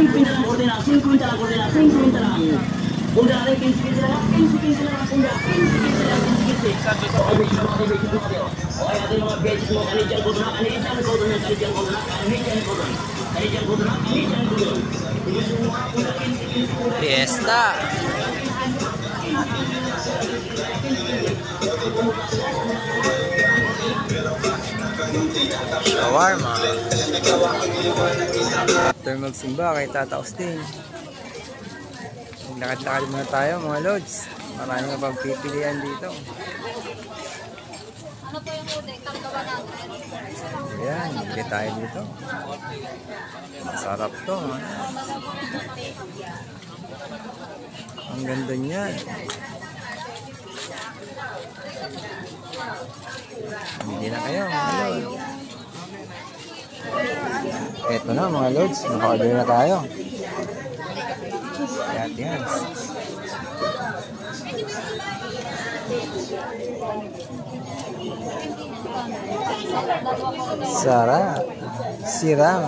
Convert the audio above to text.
50 lang ordena, 50 lang ordena, 50 lang. Punta natin, 15 lang, 15 lang, punta, 15 lang, 15. Okay, basic mo, basic mo kayo. Okay, natin mga basic mo, Canadian ko doon, Canadian ko doon, Canadian ko doon, Canadian ko doon, Canadian ko doon, Canadian ko doon. Fiesta. Shawarma. After magsimba kay Tata Austin, maglakad-lakad muna tayo mga lods. Marami nga pagpipilian dito. Ano po yung uday? Tanggawa natin. Ayan, bili tayo dito. Masarap to. Ha? Ang ganda niyan. Bili na kayo mga lods. Eto na mga lods, naka-order na tayo. Ayan, yan. Sarap. Siram.